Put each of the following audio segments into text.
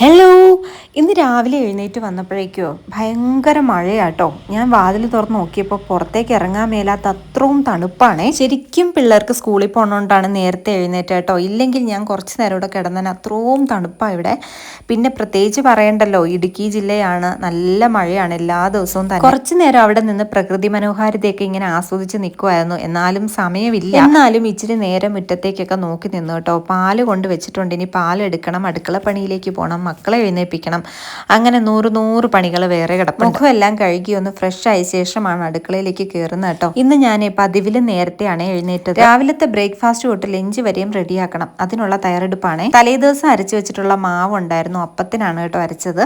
Hello, ഇന്ന് രാവിലെ എഴുന്നേറ്റ് വന്നപ്പോഴേക്കോ ഭയങ്കര മഴയാട്ടോ. ഞാൻ വാതിൽ തുറന്ന് നോക്കിയപ്പോൾ പുറത്തേക്ക് ഇറങ്ങാൻ മേലാത്ത അത്രയും തണുപ്പാണേ. ശരിക്കും പിള്ളേർക്ക് സ്കൂളിൽ പോകണോണ്ടാണ് നേരത്തെ എഴുന്നേറ്റ് കേട്ടോ. ഇല്ലെങ്കിൽ ഞാൻ കുറച്ച് നേരം ഇവിടെ കിടന്നാൽ അത്രയും തണുപ്പാണ് ഇവിടെ. പിന്നെ പ്രത്യേകിച്ച് പറയണ്ടല്ലോ, ഇടുക്കി ജില്ലയാണ്, നല്ല മഴയാണ് എല്ലാ ദിവസവും തന്നെ. കുറച്ച് നേരം അവിടെ നിന്ന് പ്രകൃതി മനോഹാരിതയൊക്കെ ഇങ്ങനെ ആസ്വദിച്ച് നിൽക്കുമായിരുന്നു. എന്നാലും സമയമില്ല. എന്നാലും ഇച്ചിരി നേരം മുറ്റത്തേക്കൊക്കെ നോക്കി നിന്നു കേട്ടോ. പാല് കൊണ്ട് വെച്ചിട്ടുണ്ട്, ഇനി പാലെടുക്കണം, അടുക്കള പണിയിലേക്ക് പോകണം, മക്കളെ എഴുന്നേൽപ്പിക്കണം. അങ്ങനെ നൂറ് പണികൾ വേറെ കിടക്കും. മുഖമെല്ലാം കഴുകി ഒന്ന് ഫ്രഷ് ആയ ശേഷമാണ് അടുക്കളയിലേക്ക് കയറുന്നത് കേട്ടോ. ഇന്ന് ഞാൻ പതിവിലും നേരത്തെയാണ് എഴുന്നേറ്റത്. രാവിലത്തെ ബ്രേക്ക്ഫാസ്റ്റ് തൊട്ട് ലഞ്ച് വരെയും റെഡിയാക്കണം, അതിനുള്ള തയ്യാറെടുപ്പാണ്. തലേദിവസം അരച്ചു വെച്ചിട്ടുള്ള മാവ് ഉണ്ടായിരുന്നു, അപ്പത്തിനാണ് കേട്ടോ അരച്ചത്.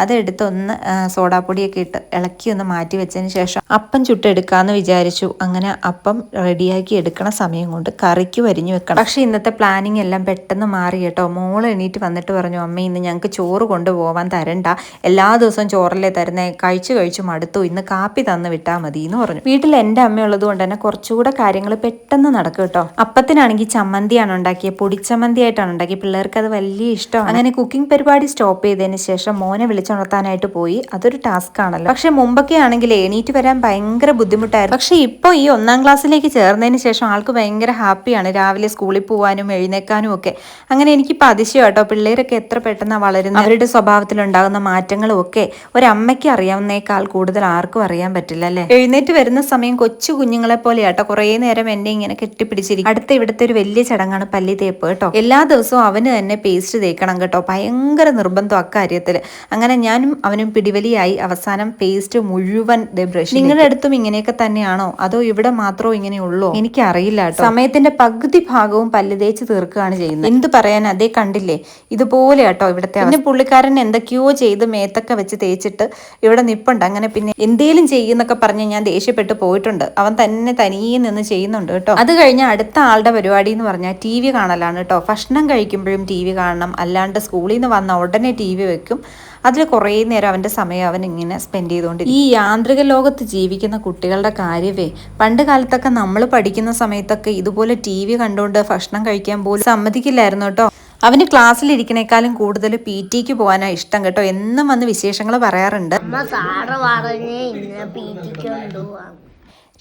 അതെടുത്ത് ഒന്ന് സോഡാപ്പൊടിയൊക്കെ ഇട്ട് ഇളക്കി ഒന്ന് മാറ്റി വെച്ചതിന് ശേഷം അപ്പം ചുട്ടെടുക്കാമെന്ന് വിചാരിച്ചു. അങ്ങനെ അപ്പം റെഡിയാക്കി എടുക്കണ സമയം കൊണ്ട് കറിക്ക് വരിഞ്ഞു വെക്കണം. പക്ഷെ ഇന്നത്തെ പ്ലാനിങ് എല്ലാം പെട്ടെന്ന് മാറി കേട്ടോ. മോള് എണീറ്റ് വന്നിട്ട് പറഞ്ഞു, അമ്മ ഇന്ന് ഞങ്ങൾക്ക് ചോറ് കൊണ്ടുപോകാൻ തരണ്ട, എല്ലാ ദിവസവും ചോറല്ലേ തരുന്നേ, കഴിച്ചു മടുത്തു, ഇന്ന് കാപ്പി തന്ന് വിട്ടാൽ മതി എന്ന് പറഞ്ഞു. വീട്ടിൽ എൻ്റെ അമ്മ ഉള്ളത് കൊണ്ട് തന്നെ കുറച്ചുകൂടെ കാര്യങ്ങൾ പെട്ടെന്ന് നടക്കും കേട്ടോ. അപ്പത്തിനാണെങ്കിൽ ചമ്മന്തിയാണ് ഉണ്ടാക്കിയത്, പൊടിച്ചമ്മന്തി ആയിട്ടാണ് ഉണ്ടാക്കിയത്. പിള്ളേർക്ക് അത് വലിയ ഇഷ്ടമാണ്. അങ്ങനെ കുക്കിംഗ് പരിപാടി സ്റ്റോപ്പ് ചെയ്തതിന് ശേഷം മോനെ വിളിച്ചുണർത്താനായിട്ട് പോയി. അതൊരു ടാസ്ക് ആണല്ലോ. പക്ഷെ മുമ്പൊക്കെ ആണെങ്കിൽ എണീറ്റ് വരാൻ ഭയങ്കര ബുദ്ധിമുട്ടായിരുന്നു. പക്ഷെ ഇപ്പോൾ ഈ 1ാം ക്ലാസ്സിലേക്ക് ചേർന്നതിന് ശേഷം ആൾക്ക് ഭയങ്കര ഹാപ്പിയാണ്, രാവിലെ സ്കൂളിൽ പോകാനും എഴുന്നേക്കാനും ഒക്കെ. അങ്ങനെ എനിക്കിപ്പോൾ അതിശയം കേട്ടോ, പിള്ളേരൊക്കെ എത്ര പെട്ടെന്ന് വളരുന്ന, അവരുടെ സ്വഭാവത്തിലുണ്ടാകുന്ന മാറ്റങ്ങളും ഒക്കെ ഒരമ്മയ്ക്ക് അറിയാവുന്നേക്കാൾ കൂടുതൽ ആർക്കും അറിയാൻ പറ്റില്ല അല്ലേ. എഴുന്നേറ്റ് വരുന്ന സമയം കൊച്ചു കുഞ്ഞുങ്ങളെ പോലെ കേട്ടോ, കുറേ നേരം എന്നെ ഇങ്ങനെ കെട്ടിപ്പിടിച്ചിരിക്കും. അടുത്ത ഇവിടുത്തെ ഒരു വലിയ ചടങ്ങാണ് പല്ലി തേപ്പ് കേട്ടോ. എല്ലാ ദിവസവും അവന് തന്നെ പേസ്റ്റ് തേക്കണം കേട്ടോ, ഭയങ്കര നിർബന്ധം അക്കാര്യത്തിൽ. അങ്ങനെ ഞാനും അവനും പിടിവലിയായി. അവസാനം പേസ്റ്റ് മുഴുവൻ ബ്രഷ്. നിങ്ങളുടെ അടുത്തും ഇങ്ങനെയൊക്കെ തന്നെയാണോ, അതോ ഇവിടെ മാത്രമോ ഇങ്ങനെയുള്ളൂ, എനിക്കറിയില്ല കേട്ടോ. സമയത്തിന്റെ പകുതി ഭാഗവും പല്ല് തേച്ച് തീർക്കുകയാണ് ചെയ്യുന്നത്. എന്ത് പറയാൻ, അതേ കണ്ടില്ലേ, ഇതുപോലെ കേട്ടോ ഇവിടുത്തെ. പിന്നെ പുള്ളിക്കാരൻ എന്തൊക്കെയോ ചെയ്ത് മേത്തൊക്കെ വെച്ച് തേച്ചിട്ട് ഇവിടെ നിപ്പുണ്ട്. അങ്ങനെ പിന്നെ എന്തേലും ചെയ്യുന്നൊക്കെ പറഞ്ഞ് ഞാൻ ദേഷ്യപ്പെട്ട് പോയിട്ടുണ്ട്. അവൻ തന്നെ തനിയെ നിന്ന് ചെയ്യുന്നുണ്ട് കേട്ടോ. അത് കഴിഞ്ഞ് അടുത്ത ആളുടെ പരിപാടി എന്ന് പറഞ്ഞാൽ TV കാണലാണ് കേട്ടോ. ഭക്ഷണം കഴിക്കുമ്പോഴും TV കാണണം, അല്ലാണ്ട് സ്കൂളിൽ നിന്ന് വന്ന ഉടനെ TV വെക്കും. അതിൽ കുറേ നേരം അവൻ്റെ സമയം അവൻ ഇങ്ങനെ സ്പെൻഡ് ചെയ്തുകൊണ്ടിരിക്കും. ഈ യാന്ത്രിക ലോകത്ത് ജീവിക്കുന്ന കുട്ടികളുടെ കാര്യമേ, പണ്ട് കാലത്തൊക്കെ നമ്മൾ പഠിക്കുന്ന സമയത്തൊക്കെ ഇതുപോലെ TV കണ്ടുകൊണ്ട് ഭക്ഷണം കഴിക്കാൻ പോലും സമ്മതിക്കില്ലായിരുന്നു കേട്ടോ. അവന് ക്ലാസ്സിലിരിക്കണേക്കാളും കൂടുതൽ PT പോകാനാണ് ഇഷ്ടം കേട്ടോ. എന്നും വന്ന് വിശേഷങ്ങൾ പറയാറുണ്ട്.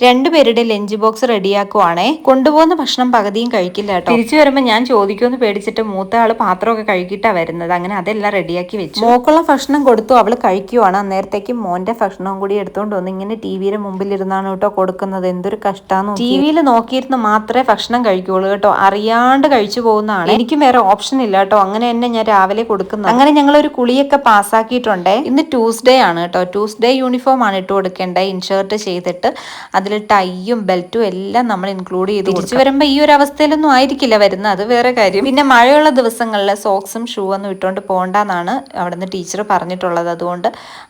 രണ്ടുപേരുടെ ലഞ്ച് ബോക്സ് റെഡിയാക്കുവാണേ. കൊണ്ടുപോകുന്ന ഭക്ഷണം പകുതിയും കഴിക്കില്ല കേട്ടോ. തിരിച്ചു വരുമ്പോൾ ഞാൻ ചോദിക്കുമെന്ന് പേടിച്ചിട്ട് മൂത്ത ആള് പാത്രമൊക്കെ കഴുകിയിട്ടാണ് വരുന്നത്. അങ്ങനെ അതെല്ലാം റെഡിയാക്കി വെച്ചു. മോക്കുള്ള ഭക്ഷണം കൊടുത്തു, അവള് കഴിക്കുവാണ്. അന്നേരത്തേക്ക് മോന്റെ ഭക്ഷണവും കൂടി എടുത്തുകൊണ്ട് വന്ന് ഇങ്ങനെ TVയുടെ മുമ്പിലിരുന്നാണ് കേട്ടോ കൊടുക്കുന്നത്. എന്തൊരു കഷ്ടാന്ന്. TVയിൽ നോക്കിയിരുന്ന് മാത്രമേ ഭക്ഷണം കഴിക്കുള്ളൂ കേട്ടോ, അറിയാണ്ട് കഴിച്ചു പോകുന്നതാണ്. എനിക്കും വേറെ ഓപ്ഷൻ ഇല്ല കേട്ടോ. അങ്ങനെ തന്നെ ഞാൻ രാവിലെ കൊടുക്കുന്നത്. അങ്ങനെ ഞങ്ങളൊരു കുളിയൊക്കെ പാസ്സാക്കിയിട്ടുണ്ടേ. ഇന്ന് ട്യൂസ്ഡേ ആണ് കേട്ടോ. ട്യൂസ്ഡേ യൂണിഫോം ആണ് ഇട്ട് കൊടുക്കേണ്ടത്. ഇൻഷർട്ട് ചെയ്തിട്ട് അതിൽ ടൈയും ബെൽറ്റും എല്ലാം നമ്മൾ ഇൻക്ലൂഡ് ചെയ്ത് തിരിച്ചു വരുമ്പോൾ ഈ ഒരു അവസ്ഥയിലൊന്നും ആയിരിക്കില്ല വരുന്നത്, അത് വേറെ കാര്യം. പിന്നെ മഴയുള്ള ദിവസങ്ങളിൽ സോക്സും ഷൂ ഒന്നും ഇട്ടുകൊണ്ട് പോകണ്ടെന്നാണ് അവിടുന്ന് ടീച്ചർ പറഞ്ഞിട്ടുള്ളത്. അതുകൊണ്ട്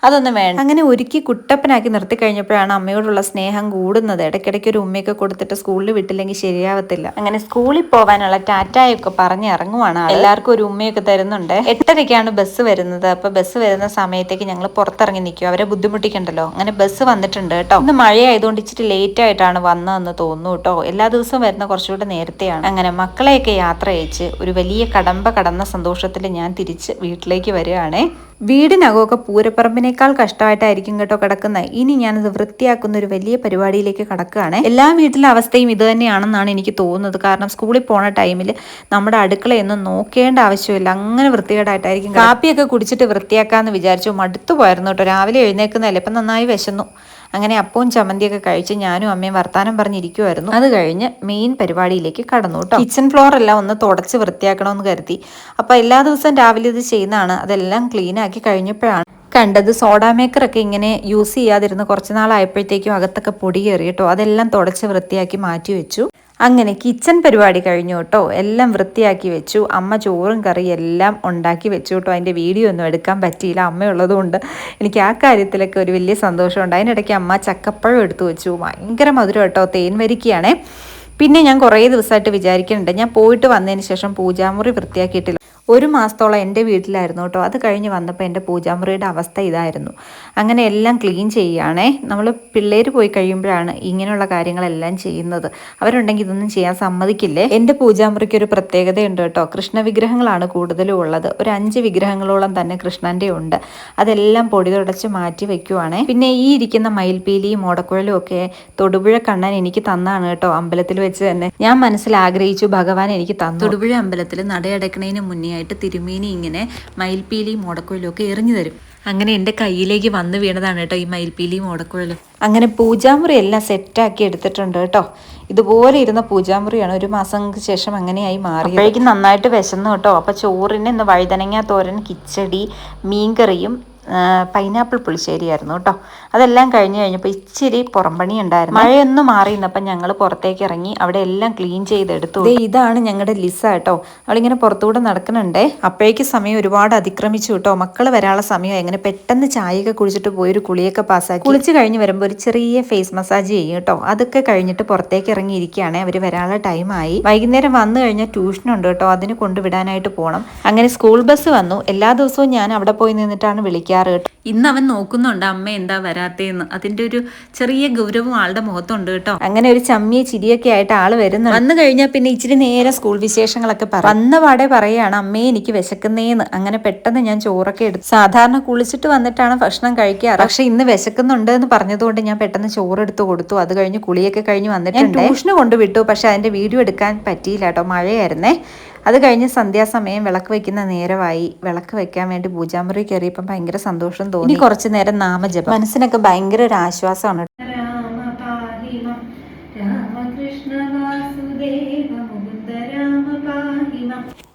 അതൊന്നും വേണ്ട. അങ്ങനെ ഒരുക്കി കുട്ടപ്പനാക്കി നിർത്തി കഴിഞ്ഞപ്പോഴാണ് അമ്മയോടുള്ള സ്നേഹം കൂടുന്നത്. ഇടയ്ക്കിടയ്ക്ക് ഒരു ഉമ്മയൊക്കെ കൊടുത്തിട്ട് സ്കൂളിൽ വിട്ടില്ലെങ്കിൽ ശരിയാവത്തില്ല. അങ്ങനെ സ്കൂളിൽ പോകാനുള്ള ടാറ്റായൊക്കെ പറഞ്ഞ് ഇറങ്ങുവാണ്. എല്ലാവർക്കും ഒരു ഉമ്മയൊക്കെ തരുന്നുണ്ട്. 8:30ക്കാണ് ബസ് വരുന്നത്. അപ്പൊ ബസ് വരുന്ന സമയത്തേക്ക് ഞങ്ങൾ പുറത്തിറങ്ങി നിൽക്കും, അവരെ ബുദ്ധിമുട്ടിക്കണ്ടല്ലോ. അങ്ങനെ ബസ് വന്നിട്ടുണ്ട് കേട്ടോ. ഇന്ന് മഴയായതുകൊണ്ട് ഇച്ചിരി ലേറ്റ് ആയിട്ടാണ് വന്നതെന്ന് തോന്നുന്നു കേട്ടോ. എല്ലാ ദിവസവും വരുന്ന കുറച്ചുകൂടെ നേരത്തെയാണ്. അങ്ങനെ മക്കളെയൊക്കെ യാത്ര അയച്ച് ഒരു വലിയ കടമ്പ കടന്ന സന്തോഷത്തിൽ ഞാൻ തിരിച്ച് വീട്ടിലേക്ക് വരികയാണേ. വീടിനകമൊക്കെ പൂരപ്പറമ്പിനേക്കാൾ കഷ്ടമായിട്ടായിരിക്കും കേട്ടോ കിടക്കുന്നത്. ഇനി ഞാനത് വൃത്തിയാക്കുന്ന ഒരു വലിയ പരിപാടിയിലേക്ക് കടക്കുകയാണ്. എല്ലാ വീട്ടിലെ അവസ്ഥയും ഇത് തന്നെയാണെന്നാണ് എനിക്ക് തോന്നുന്നത്. കാരണം സ്കൂളിൽ പോണ ടൈമിൽ നമ്മുടെ അടുക്കളയൊന്നും നോക്കേണ്ട ആവശ്യമില്ല, അങ്ങനെ വൃത്തികേടായിട്ടായിരിക്കും. കാപ്പിയൊക്കെ കുടിച്ചിട്ട് വൃത്തിയാക്കാമെന്ന് വിചാരിച്ചു, മടുത്തു പോയിരുന്നു കേട്ടോ. രാവിലെ എഴുന്നേൽക്കുന്നതല്ലേ, ഇപ്പം നന്നായി വിശന്നു. അങ്ങനെ അപ്പവും ചമ്മന്തിയൊക്കെ കഴിച്ച് ഞാനും അമ്മയും വർത്താനം പറഞ്ഞിരിക്കുമായിരുന്നു. അത് കഴിഞ്ഞ് മെയിൻ പരിപാടിയിലേക്ക് കടന്നു കേട്ടോ. കിച്ചൺ ഫ്ലോർ എല്ലാം ഒന്ന് തുടച്ച് വൃത്തിയാക്കണമെന്ന് കരുതി. അപ്പോൾ എല്ലാ ദിവസവും രാവിലെ ഇത് ചെയ്യുന്നതാണ്. അതെല്ലാം ക്ലീൻ ആക്കി കഴിഞ്ഞപ്പോഴാണ് കണ്ടത് സോഡാ മേക്കറൊക്കെ ഇങ്ങനെ യൂസ് ചെയ്യാതിരുന്ന് കുറച്ച് നാളായപ്പോഴത്തേക്കും അകത്തൊക്കെ പൊടി കയറി കേട്ടോ. അതെല്ലാം തുടച്ച് വൃത്തിയാക്കി മാറ്റി വെച്ചു. അങ്ങനെ കിച്ചൺ പരിപാടി കഴിഞ്ഞു കേട്ടോ. എല്ലാം വൃത്തിയാക്കി വെച്ചു. അമ്മ ചോറും കറിയും എല്ലാം ഉണ്ടാക്കി വെച്ചു കേട്ടോ. അതിൻ്റെ വീഡിയോ ഒന്നും എടുക്കാൻ പറ്റിയില്ല, അമ്മയുള്ളതുകൊണ്ട്. എനിക്ക് ആ കാര്യത്തിലൊക്കെ ഒരു വലിയ സന്തോഷമുണ്ട്. അതിനിടയ്ക്ക് അമ്മ ചക്കപ്പഴം എടുത്തു വെച്ചു, ഭയങ്കര മധുരം കേട്ടോ, തേൻ വരിക്കയാണേ. പിന്നെ ഞാൻ കുറേ ദിവസമായിട്ട് വിചാരിക്കുന്നുണ്ട്, ഞാൻ പോയിട്ട് വന്നതിന് ശേഷം പൂജാമുറി വൃത്തിയാക്കിയിട്ടില്ല. 1 മാസത്തോളം എൻ്റെ വീട്ടിലായിരുന്നു കേട്ടോ. അത് കഴിഞ്ഞ് വന്നപ്പോൾ എൻ്റെ പൂജാമുറിയുടെ അവസ്ഥ ഇതായിരുന്നു. അങ്ങനെ എല്ലാം ക്ലീൻ ചെയ്യുകയാണേ. നമ്മൾ പിള്ളേർ പോയി കഴിയുമ്പോഴാണ് ഇങ്ങനെയുള്ള കാര്യങ്ങളെല്ലാം ചെയ്യുന്നത്. അവരുണ്ടെങ്കിൽ ഇതൊന്നും ചെയ്യാൻ സമ്മതിക്കില്ലേ. എൻ്റെ പൂജാമുറിക്ക് ഒരു പ്രത്യേകതയുണ്ട് കേട്ടോ. കൃഷ്ണ വിഗ്രഹങ്ങളാണ് കൂടുതലും ഉള്ളത്. ഒരു 5 വിഗ്രഹങ്ങളോളം തന്നെ കൃഷ്ണൻ്റെ ഉണ്ട്. അതെല്ലാം പൊടി തുടച്ച് മാറ്റി വെക്കുവാണേ. പിന്നെ ഈ ഇരിക്കുന്ന മയിൽപീലിയും ഓടക്കുഴലും ഒക്കെ തൊടുപുഴ കണ്ണൻ എനിക്ക് തന്നാണ് കേട്ടോ. അമ്പലത്തിൽ വെച്ച് തന്നെ ഞാൻ മനസ്സിൽ ആഗ്രഹിച്ചു, ഭഗവാൻ എനിക്ക് തന്നു. തൊടുപുഴ അമ്പലത്തിൽ നടയടക്കണതിന് മുന്നേ ആയിട്ട് തിരുമേനി ഇങ്ങനെ മയിൽപീലിയും ഓടക്കുഴലും ഒക്കെ എറിഞ്ഞു തരും. അങ്ങനെ എൻ്റെ കയ്യിലേക്ക് വന്ന് വീണതാണ് കേട്ടോ ഈ മയിൽപീലിയും ഓടക്കുഴലും. അങ്ങനെ പൂജാമുറി എല്ലാം സെറ്റാക്കി എടുത്തിട്ടുണ്ട് കേട്ടോ. ഇതുപോലെ ഇരുന്ന പൂജാമുറിയാണ് 1 മാസങ്ങൾക്ക് ശേഷം അങ്ങനെയായി മാറി. അപ്പോഴേക്കും നന്നായിട്ട് വിശന്നു കേട്ടോ. അപ്പോൾ ചോറിന് ഇന്ന് വഴുതനങ്ങ തോരൻ, കിച്ചടി, മീൻകറിയും പൈനാപ്പിൾ പുളിശ്ശേരിയായിരുന്നു കേട്ടോ. അതെല്ലാം കഴിഞ്ഞപ്പോൾ ഇച്ചിരി പുറംപണി ഉണ്ടായിരുന്നു. മഴയൊന്നും മാറി നിന്നപ്പം ഞങ്ങൾ പുറത്തേക്ക് ഇറങ്ങി അവിടെ എല്ലാം ക്ലീൻ ചെയ്തെടുത്തു. ഇതാണ് ഞങ്ങളുടെ ലിസ കേട്ടോ. അവളിങ്ങനെ പുറത്തുകൂടെ നടക്കുന്നുണ്ടേ. അപ്പോഴേക്ക് സമയം ഒരുപാട് അതിക്രമിച്ചു കേട്ടോ. മക്കൾ വരാനുള്ള സമയം എങ്ങനെ പെട്ടെന്ന് ചായയൊക്കെ കുടിച്ചിട്ട് പോയി ഒരു കുളിയൊക്കെ പാസ്സാക്കി. കുളിച്ച് കഴിഞ്ഞ് വരുമ്പോൾ ഒരു ചെറിയ ഫേസ് മസാജ് ചെയ്യും കേട്ടോ. അതൊക്കെ കഴിഞ്ഞിട്ട് പുറത്തേക്ക് ഇറങ്ങിയിരിക്കുകയാണ്. അവർ വരാനുള്ള ടൈമായി. വൈകുന്നേരം വന്നു കഴിഞ്ഞാൽ ട്യൂഷനുണ്ട് കേട്ടോ. അതിന് കൊണ്ടുവിടാനായിട്ട് പോകണം. അങ്ങനെ സ്കൂൾ ബസ് വന്നു. എല്ലാ ദിവസവും ഞാൻ അവിടെ പോയി നിന്നിട്ടാണ് വിളിക്കാറ്. ഇന്ന് അവൻ നോക്കുന്നുണ്ട് അമ്മ എന്താ വരാത്തേന്ന്. അതിന്റെ ഒരു ചെറിയ ഗൗരവം ആളുടെ മുഖത്തുണ്ട് കേട്ടോ. അങ്ങനെ ഒരു ചമ്മിയ ചിരിയൊക്കെ ആയിട്ട് ആള് വരുന്നു. വന്നു കഴിഞ്ഞാൽ പിന്നെ ഇച്ചിരി നേരെ സ്കൂൾ വിശേഷങ്ങളൊക്കെ വന്ന പാടെ പറയാണ് അമ്മയെ എനിക്ക് വിശക്കുന്നേന്ന്. അങ്ങനെ പെട്ടെന്ന് ഞാൻ ചോറൊക്കെ എടുത്തു. സാധാരണ കുളിച്ചിട്ട് വന്നിട്ടാണ് ഭക്ഷണം കഴിക്കാറ്. പക്ഷെ ഇന്ന് വിശക്കുന്നുണ്ട് എന്ന് പറഞ്ഞതുകൊണ്ട് ഞാൻ പെട്ടെന്ന് ചോറെടുത്ത് കൊടുത്തു. അത് കഴിഞ്ഞ് കുളിയൊക്കെ കഴിഞ്ഞ് വന്നിട്ട് ഞാൻ ട്യൂഷന് കൊണ്ടുവിട്ടു. പക്ഷെ അതിന്റെ വീഡിയോ എടുക്കാൻ പറ്റിയില്ല കേട്ടോ, മഴയായിരുന്നേ. അത് കഴിഞ്ഞ് സന്ധ്യാസമയം വിളക്ക് വെക്കുന്ന നേരമായി. വിളക്ക് വെക്കാൻ വേണ്ടി പൂജാമുറി കയറിയപ്പം ഭയങ്കര സന്തോഷം തോന്നി. കുറച്ചു നേരം നാമജപം. മനസ്സിനൊക്കെ ഭയങ്കര ഒരു ആശ്വാസമാണ്.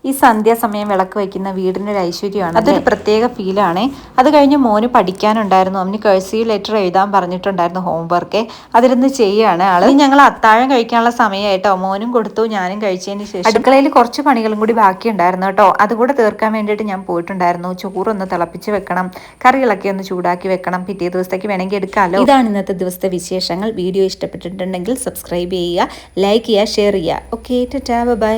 ഈ സന്ധ്യാസമയം വിളക്ക് വയ്ക്കുന്ന വീടിൻ്റെ ഒരു ഐശ്വര്യമാണ്. അതൊരു പ്രത്യേക ഫീലാണ്. അത് കഴിഞ്ഞ് മോന് പഠിക്കാനുണ്ടായിരുന്നു. അവന് കഴ്സീവ് ലെറ്റർ എഴുതാൻ പറഞ്ഞിട്ടുണ്ടായിരുന്നു, ഹോംവർക്ക്. അതിലൊന്ന് ചെയ്യുകയാണ് ആള്. ഞങ്ങൾ അത്താഴം കഴിക്കാനുള്ള സമയമായിട്ടോ. മോനും കൊടുത്തു, ഞാനും കഴിച്ചതിന് ശേഷം അടുക്കളയിൽ കുറച്ച് പണികളും കൂടി ബാക്കിയുണ്ടായിരുന്നു കേട്ടോ. അതുകൂടെ തീർക്കാൻ വേണ്ടിയിട്ട് ഞാൻ പോയിട്ടുണ്ടായിരുന്നു. ചോറൊന്ന് തിളപ്പിച്ച് വെക്കണം, കറികളൊക്കെ ഒന്ന് ചൂടാക്കി വെക്കണം, പിറ്റേ ദിവസത്തേക്ക് വേണമെങ്കിൽ എടുക്കാമല്ലോ. ഇതാണ് ഇന്നത്തെ ദിവസത്തെ വിശേഷങ്ങൾ. വീഡിയോ ഇഷ്ടപ്പെട്ടിട്ടുണ്ടെങ്കിൽ സബ്സ്ക്രൈബ് ചെയ്യുക, ലൈക്ക് ചെയ്യുക, ഷെയർ ചെയ്യുക. Okay, tata, by.